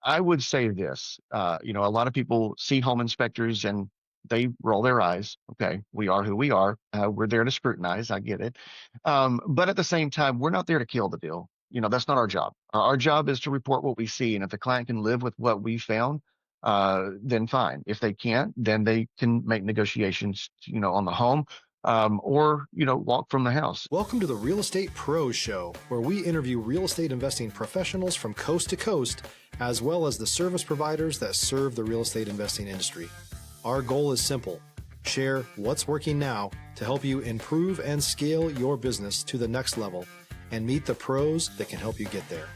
I would say this, a lot of people see home inspectors and they roll their eyes. Okay, we are who we are. We're there to scrutinize. I get it. But at the same time, we're not there to kill the deal. That's not our job. Our job is to report what we see. And if the client can live with what we found, then fine. If they can't, then they can make negotiations, on the home, or, walk from the house. Welcome to the Real Estate Pros Show, where we interview real estate investing professionals from coast to coast, as well as the service providers that serve the real estate investing industry. Our goal is simple: share what's working now to help you improve and scale your business to the next level and meet the pros that can help you get there.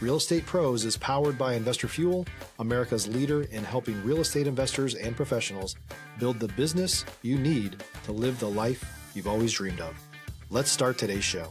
Real Estate Pros is powered by Investor Fuel, America's leader in helping real estate investors and professionals build the business you need to live the life you've always dreamed of. Let's start today's show.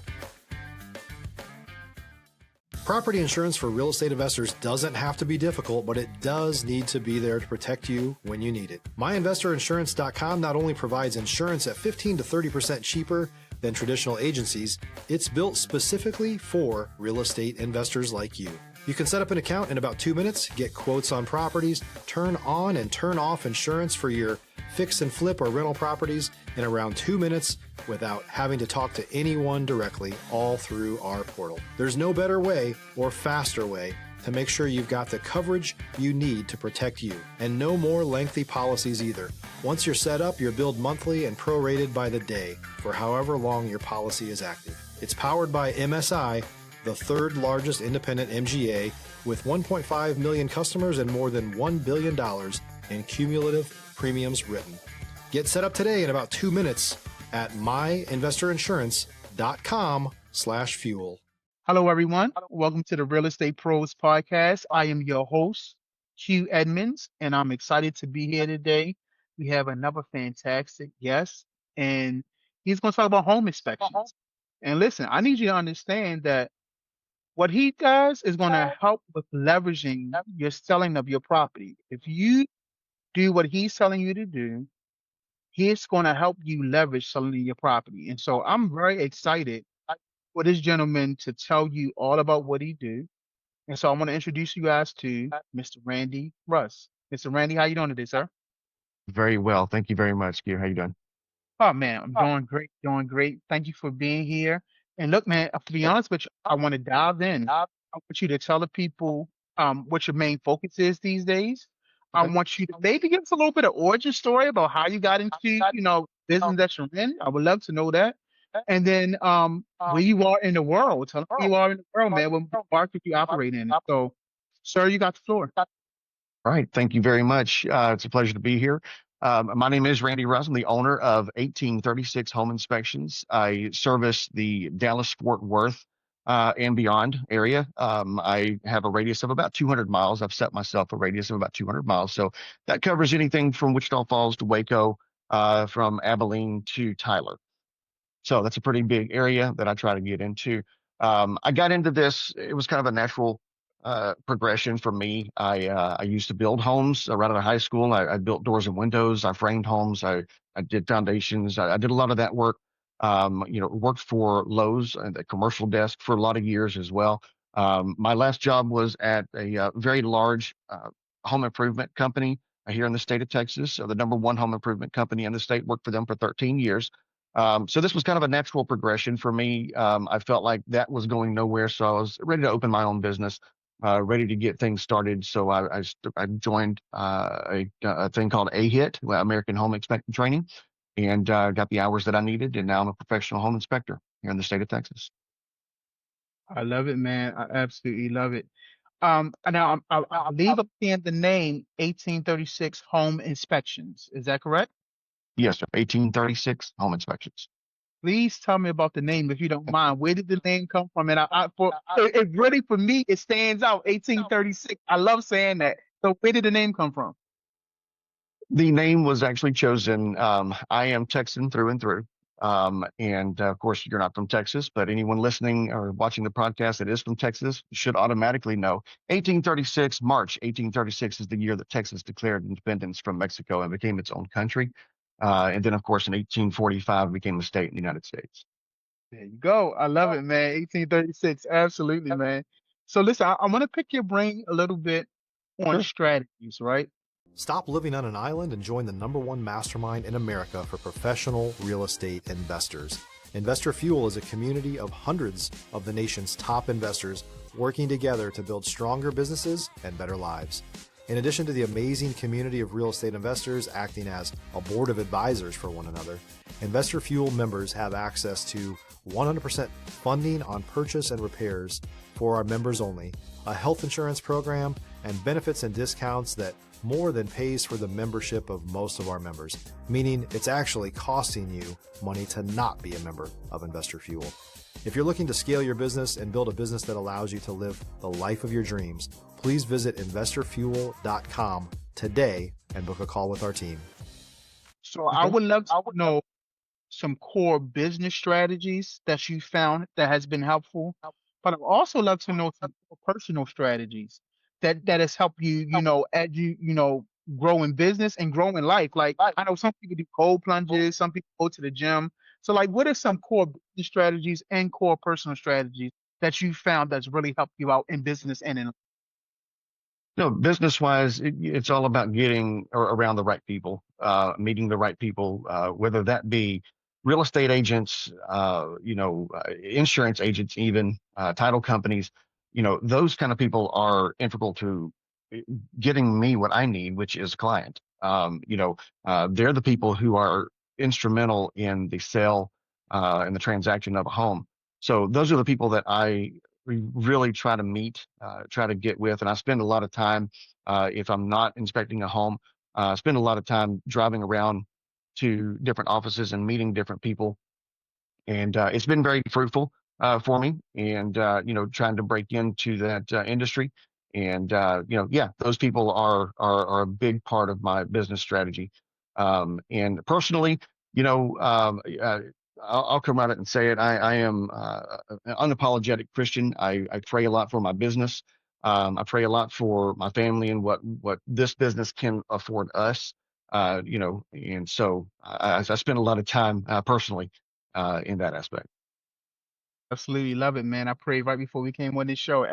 Property insurance for real estate investors doesn't have to be difficult, but it does need to be there to protect you when you need it. MyInvestorInsurance.com not only provides insurance at 15 to 30% cheaper than traditional agencies, it's built specifically for real estate investors like you. You can set up an account in about 2 minutes, get quotes on properties, turn on and turn off insurance for your fix and flip or rental properties in around 2 minutes without having to talk to anyone directly, all through our portal. There's no better way or faster way to make sure you've got the coverage you need to protect you, and no more lengthy policies either. Once you're set up, you're billed monthly and prorated by the day for however long your policy is active. It's powered by MSI, the third largest independent MGA, with 1.5 million customers and more than $1 billion in cumulative premiums written. Get set up today in about 2 minutes at myinvestorinsurance.com/fuel. Hello, everyone. Welcome to the Real Estate Pros Podcast. I am your host, Hugh Edmonds, and I'm excited to be here today. We have another fantastic guest, and he's going to talk about home inspections. And listen, I need you to understand that what he does is going to help with leveraging your selling of your property. If you do what he's telling you to do, he's going to help you leverage selling your property. And so I'm very excited for this gentleman to tell you all about what he do. And so I want to introduce you guys to Mr. Randy Russ. Mr. Randy, how you doing today, sir? Very well. Thank you very much, Gear. How you doing? Oh man, I'm doing great, doing great. Thank you for being here. And look, man, to be honest with you, I want to dive in. I want you to tell the people what your main focus is these days. I Okay. want you to maybe give us a little bit of origin story about how you got into, business that you're in. I would love to know that. And then where you are in the world. Tell us where you are in the world, man. What market you operate in. So, sir, you got the floor. All right. Thank you very much. It's a pleasure to be here. My name is Randy Russ. I'm the owner of 1836 Home Inspections. I service the Dallas-Fort Worth and beyond area. I have a radius of about 200 miles. I've set myself a radius of about 200 miles. So that covers anything from Wichita Falls to Waco, from Abilene to Tyler. So that's a pretty big area that I try to get into. I got into this, it was kind of a natural progression for me. I used to build homes right out of high school. I built doors and windows. I framed homes. I did foundations. I did a lot of that work. Worked for Lowe's and the commercial desk for a lot of years as well. My last job was at a very large home improvement company here in the state of Texas. So the number one home improvement company in the state. Worked for them for 13 years. So this was kind of a natural progression for me. I felt like that was going nowhere, so I was ready to open my own business, ready to get things started. So I joined a thing called AHIT, American Home Inspecting Training, and got the hours that I needed, and now I'm a professional home inspector here in the state of Texas. I love it, man. I absolutely love it. And now I believe I'm seeing the name 1836 Home Inspections. Is that correct? Yes, sir. 1836 Home Inspections. Please tell me about the name if you don't mind. Where did the name come from? And it really, for me, it stands out. 1836. I love saying that. So where did the name come from? The name was actually chosen. I am Texan through and through. And of course, you're not from Texas, but anyone listening or watching the podcast that is from Texas should automatically know 1836, March 1836 is the year that Texas declared independence from Mexico and became its own country. And then, of course, in 1845, became a state in the United States. There you go. I love it, man. 1836. Absolutely, man. So listen, I want to pick your brain a little bit on Sure. strategies, right? Stop living on an island and join the #1 mastermind in America for professional real estate investors. Investor Fuel is a community of hundreds of the nation's top investors working together to build stronger businesses and better lives. In addition to the amazing community of real estate investors acting as a board of advisors for one another, Investor Fuel members have access to 100% funding on purchase and repairs for our members only, a health insurance program, and benefits and discounts that more than pays for the membership of most of our members, meaning it's actually costing you money to not be a member of Investor Fuel. If you're looking to scale your business and build a business that allows you to live the life of your dreams, please visit investorfuel.com today and book a call with our team. So I Okay. would love to know some core business strategies that you found that has been helpful, but I'd also love to know some core personal strategies that has helped you, as you grow in business and grow in life. Like I know some people do cold plunges, some people go to the gym. So like, what are some core business strategies and core personal strategies that you found that's really helped you out in business and in No, business wise, it's all about getting around the right people, meeting the right people, whether that be real estate agents, insurance agents, even title companies. Those kind of people are integral to uh, getting me what I need, which is a client. They're the people who are instrumental in the sale and the transaction of a home. So those are the people that we really try to meet, try to get with. And I spend a lot of time, if I'm not inspecting a home, I spend a lot of time driving around to different offices and meeting different people. And it's been very fruitful for me. And, trying to break into that industry. And, yeah, those people are a big part of my business strategy. And personally, you know, um, uh, I'll come out and say it. I am an unapologetic Christian. I pray a lot for my business. I pray a lot for my family and what this business can afford us. And so I spend a lot of time personally in that aspect. Absolutely love it, man. I prayed right before we came on this show.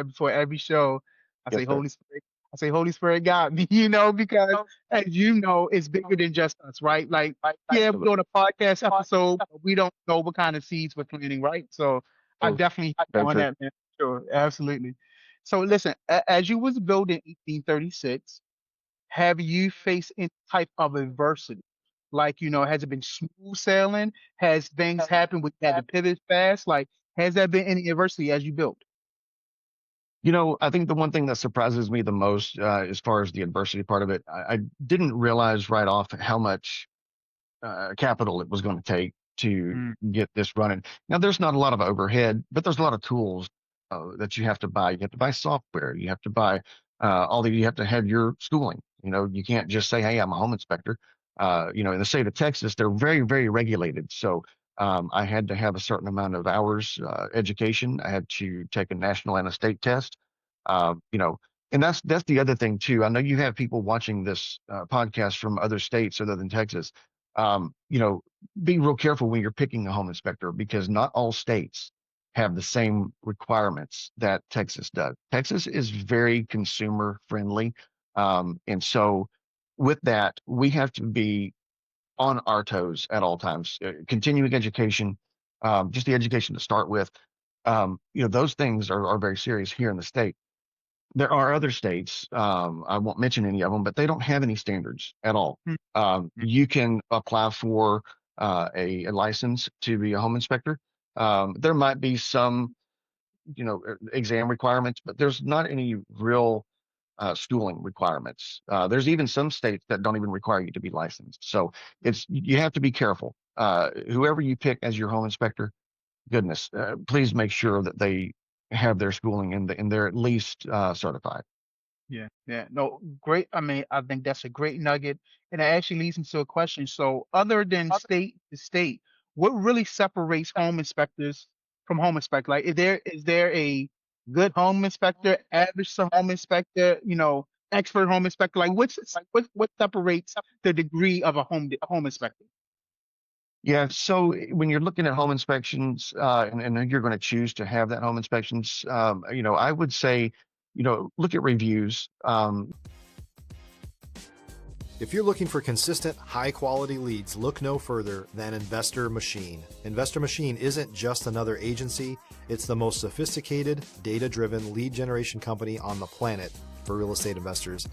Before every show, I say Yes, sir. Holy Spirit. I say Holy Spirit got me, because as you know, it's bigger than just us, right? Like, yeah, we're Absolutely. doing a podcast episode, but we don't know what kind of seeds we're planting, right? So I Oh, definitely very on true. that, man. Sure, absolutely. So listen, as you was building 1836. Have you faced any type of adversity? Like, has it been smooth sailing? Has things happened with you had to pivot fast? Like, has there been any adversity as you built? I think the one thing that surprises me the most, as far as the adversity part of it, I didn't realize right off how much capital it was going to take to Mm, get this running. Now, there's not a lot of overhead, but there's a lot of tools that you have to buy. You have to buy software. You have to buy you have to have your schooling. You can't just say, "Hey, I'm a home inspector." In the state of Texas, they're very, very regulated. So I had to have a certain amount of hours education. I had to take a national and a state test. Uh, you know, and that's the other thing too. I know you have people watching this podcast from other states other than Texas. um, you know, be real careful when you're picking a home inspector because not all states have the same requirements that Texas does. Texas is very consumer friendly. And so with that, we have to be on our toes at all times. Continuing education, just the education to start with, those things are very serious here in the state. There are other states, I won't mention any of them, but they don't have any standards at all. mm, mm. You can apply for a license to be a home inspector. There might be some, exam requirements, but there's not any real schooling requirements. There's even some states that don't even require you to be licensed. So you have to be careful. Whoever you pick as your home inspector, goodness, please make sure that they have their schooling and they're at least certified. Yeah, yeah. No, great. I mean, I think that's a great nugget. And it actually leads into a question. So, other than state to state, what really separates home inspectors from home inspector? Like, is there a good home inspector, average home inspector, expert home inspector? Like, what separates the degree of a home inspector? Yeah, so when you're looking at home inspections, and you're going to choose to have that home inspections, I would say look at reviews. If you're looking for consistent, high quality leads, look no further than Investor Machine. Investor Machine isn't just another agency, it's the most sophisticated, data driven lead generation company on the planet for real estate investors,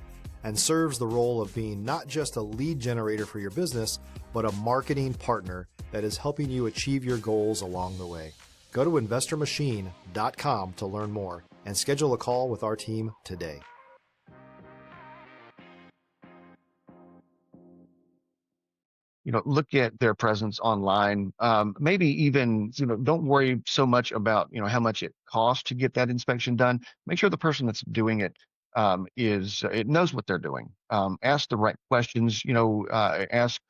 and serves the role of being not just a lead generator for your business, but a marketing partner that is helping you achieve your goals along the way. Go to investormachine.com to learn more and schedule a call with our team today. Look at their presence online. Maybe even, don't worry so much about, how much it costs to get that inspection done. Make sure the person that's doing it it knows what they're doing. Ask the right questions, ask,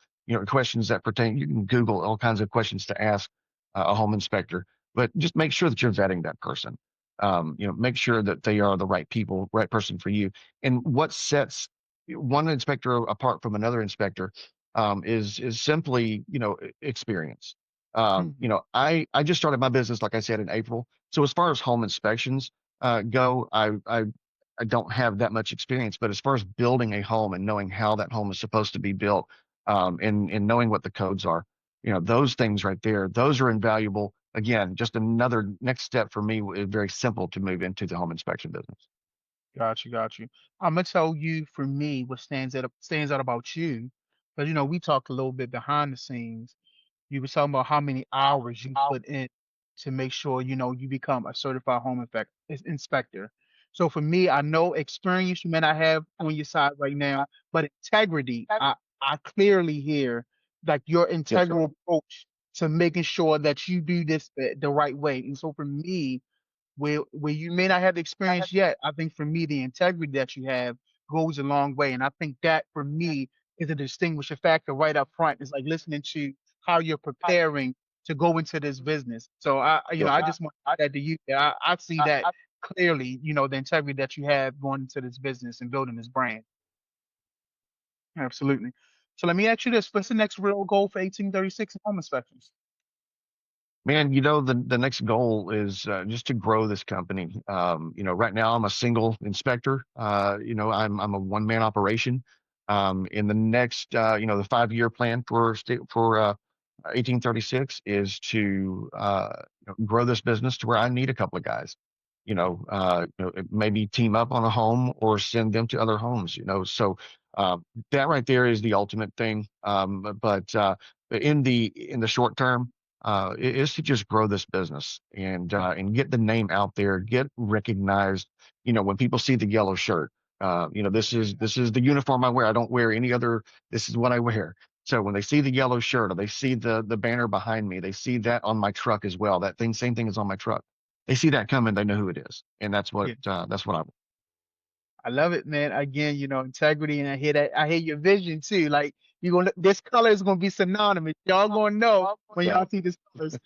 questions that pertain. You can Google all kinds of questions to ask a home inspector, but just make sure that you're vetting that person. Make sure that they are the right people, right person for you. And what sets one inspector apart from another inspector is simply experience. Mhm. I just started my business, like I said, in April. So as far as home inspections go, I don't have that much experience. But as far as building a home and knowing how that home is supposed to be built, and knowing what the codes are, those things right there, those are invaluable. Again, just another next step for me is very simple to move into the home inspection business. Got you, got you. I'm gonna tell you for me what stands out about you, but we talked a little bit behind the scenes. You were talking about how many hours you put in to make sure you become a certified home inspector. So for me, I know experience you may not have on your side right now, but integrity, I clearly hear like your Yes, sir. integral approach to making sure that you do this the right way. And so for me, where you may not have the experience yet, I think for me the integrity that you have goes a long way, and I think that for me is a distinguishing factor right up front. It's like listening to how you're preparing to go into this business. So Yes, I sir. just want to add that to you. I see that clearly. The integrity that you have going into this business and building this brand. Absolutely. So let me ask you this: what's the next real goal for 1836 home inspections? Man, the next goal is just to grow this company. Right now I'm a single inspector. I'm a one man operation. In the next, the 5 year plan for 1836 is to grow this business to where I need a couple of guys. Maybe team up on a home or send them to other homes. So that right there is the ultimate thing. But in the short term is to just grow this business and get the name out there, get recognized. When people see the yellow shirt, this is the uniform I wear. I don't wear any other. This is what I wear. So when they see the yellow shirt or they see the banner behind me, they see that on my truck as well. That thing, same thing is on my truck. They see that coming, they know who it is, and that's what I want. I love it, man. Again, integrity, and I hear that. I hear your vision too. Like this color is gonna be synonymous. Y'all gonna know when Yeah, y'all see this colors.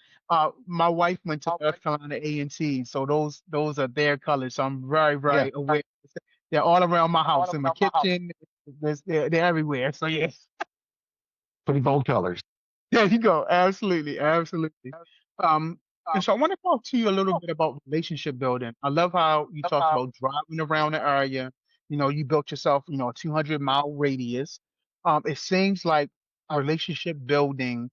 My wife went to North Carolina A&T, so those are their colors. So I'm very, yeah, very aware. They're all around my house, in my kitchen. They're everywhere. So yeah. pretty bold colors. There you go. Absolutely, absolutely. Um, and so I want to talk to you a little bit about relationship building. I love how you talked about driving around the area. You built yourself, a 200-mile radius. It seems like relationship building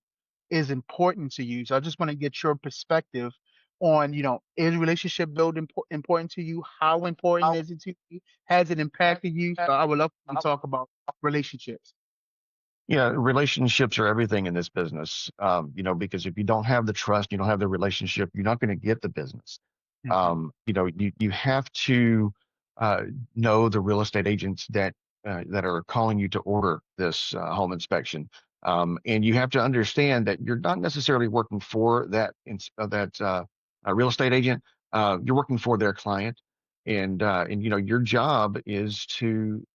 is important to you. So I just want to get your perspective on, is relationship building important to you? How important is it to you? Has it impacted you? So I would love to talk about relationships. Yeah, relationships are everything in this business. Because if you don't have the trust, you don't have the relationship, you're not going to get the business. Mhm. You have to uh, know the real estate agents that are calling you to order this home inspection, and you have to understand that you're not necessarily working for that real estate agent. You're working for their client, and your job is to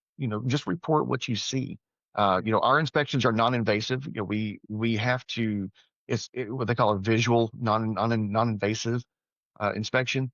just report what you see. Our inspections are non-invasive. We have to. What they call a visual non-invasive inspection.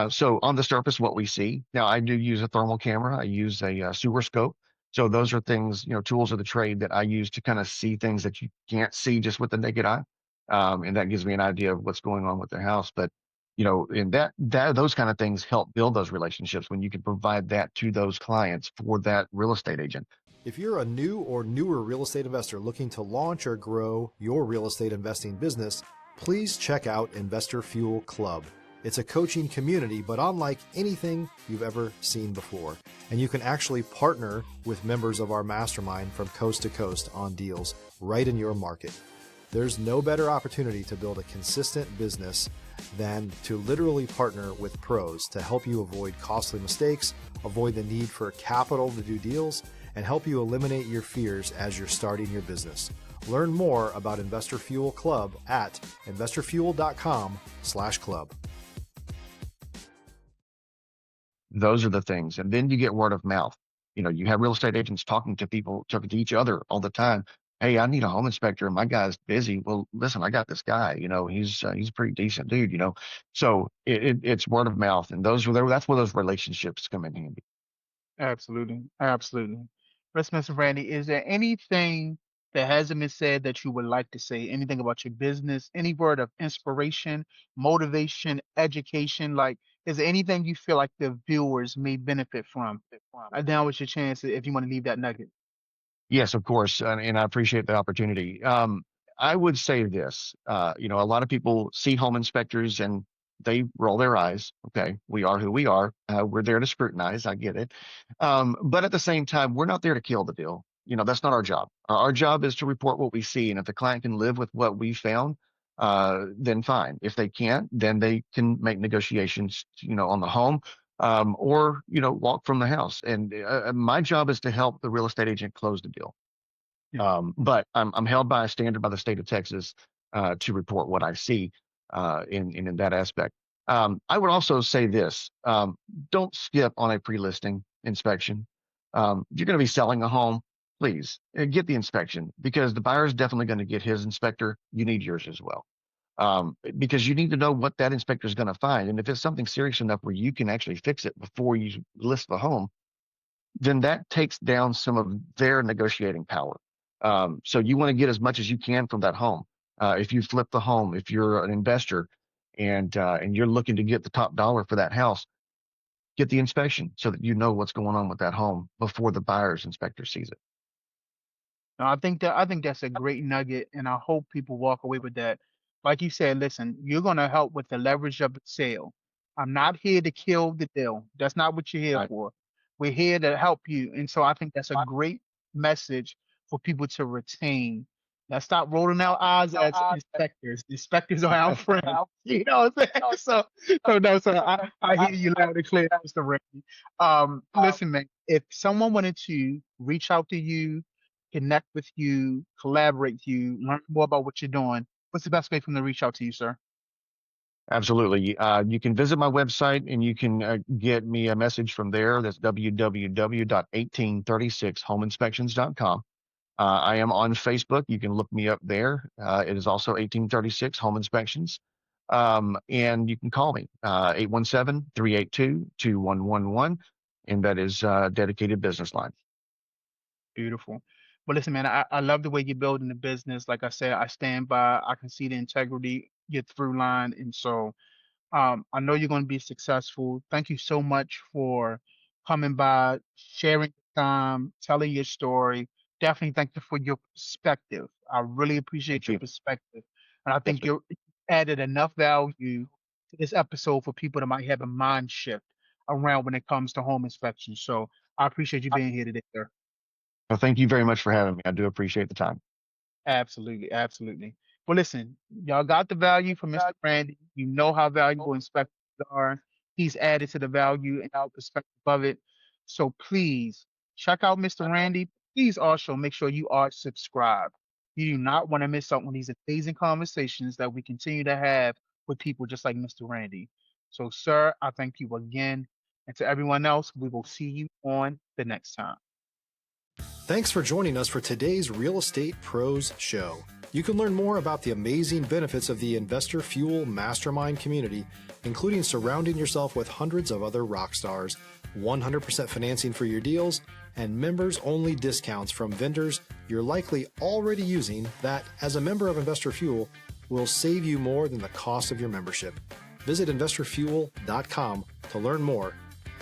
So on the surface, what we see. Now, I do use a thermal camera. I use a sewer scope. So those are things, tools of the trade that I use to kind of see things that you can't see just with the naked eye. And that gives me an idea of what's going on with the house. But And those kind of things help build those relationships when you can provide that to those clients for that real estate agent. If you're a new or newer real estate investor looking to launch or grow your real estate investing business, please check out Investor Fuel Club. It's a coaching community, but unlike anything you've ever seen before. And you can actually partner with members of our mastermind from coast to coast on deals right in your market. There's no better opportunity to build a consistent business than to literally partner with pros to help you avoid costly mistakes, avoid the need for capital to do deals, and help you eliminate your fears as you're starting your business. Learn more about Investor Fuel Club at investorfuel.com/club. Those are the things. And then you get word of mouth. You have real estate agents talking to each other all the time. Hey, I need a home inspector and my guy's busy. Well, listen, I got this guy, he's a pretty decent dude, So it's word of mouth. And that's where those relationships come in handy. Absolutely. Absolutely. Mr. Randy, is there anything that hasn't been said that you would like to say? Anything about your business? Any word of inspiration, motivation, education? Like, is there anything you feel like the viewers may benefit from? Now is your chance if you want to leave that nugget. Yes, of course, and I appreciate the opportunity. I would say this, a lot of people see home inspectors and they roll their eyes. Okay, we are who we are. We're there to scrutinize. I get it. But at the same time, we're not there to kill the deal. That's not our job. Our job is to report what we see. And if the client can live with what we found, then fine. If they can't, then they can make negotiations, on the home, or walk from the house. And my job is to help the real estate agent close the deal. Yeah. But I'm held by a standard by the state of Texas to report what I see in that aspect. I would also say this: don't skip on a pre-listing inspection. If you're going to be selling a home, please get the inspection, because the buyer is definitely going to get his inspector. You need yours as well. Because you need to know what that inspector is going to find. And if it's something serious enough where you can actually fix it before you list the home, then that takes down some of their negotiating power. So you want to get as much as you can from that home. If you flip the home, if you're an investor and you're looking to get the top dollar for that house, get the inspection so that you know what's going on with that home before the buyer's inspector sees it. No, I think that's a great nugget, and I hope people walk away with that. Like you said, listen, you're gonna help with the leverage of the sale. I'm not here to kill the deal. That's not what you're here Right. for. We're here to help you. And so I think that's a great message for people to retain. Now stop rolling our eyes as inspectors. Inspectors are our friends. You know what I'm saying? I hear you loud and clear, Mr. Randy. Listen, man, if someone wanted to reach out to you, connect with you, collaborate with you, learn more about what you're doing, what's the best way for them to reach out to you, sir? Absolutely. You can visit my website and you can get me a message from there. That's www.1836homeinspections.com. I am on Facebook. You can look me up there. It is also 1836 Home Inspections. And you can call me, 817-382-2111. And that is dedicated business line. Beautiful. Well, listen, man, I love the way you're building the business. Like I said, I stand by, I can see the integrity, your through line. And so I know you're going to be successful. Thank you so much for coming by, sharing your time, telling your story. Definitely thank you for your perspective. I really appreciate Thank your you. perspective. And I Yes, think sir. you added enough value to this episode for people that might have a mind shift around when it comes to home inspection. So I appreciate you being here today, sir. Well, thank you very much for having me. I do appreciate the time. Absolutely, absolutely. Well, listen, y'all got the value from Mr. Randy. You know how valuable inspectors are. He's added to the value and our perspective of it. So please check out Mr. Randy. Please also make sure you are subscribed. You do not want to miss out on these amazing conversations that we continue to have with people just like Mr. Randy. So, sir, I thank you again. And to everyone else, we will see you on the next time. Thanks for joining us for today's Real Estate Pros Show. You can learn more about the amazing benefits of the Investor Fuel Mastermind community, including surrounding yourself with hundreds of other rock stars, 100% financing for your deals, and members-only discounts from vendors you're likely already using that, as a member of Investor Fuel, will save you more than the cost of your membership. Visit investorfuel.com to learn more.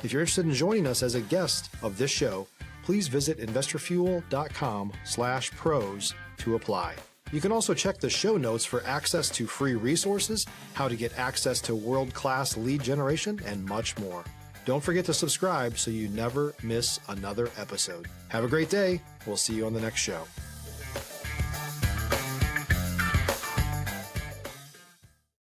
If you're interested in joining us as a guest of this show, please visit investorfuel.com/pros to apply. You can also check the show notes for access to free resources, how to get access to world-class lead generation, and much more. Don't forget to subscribe so you never miss another episode. Have a great day. We'll see you on the next show.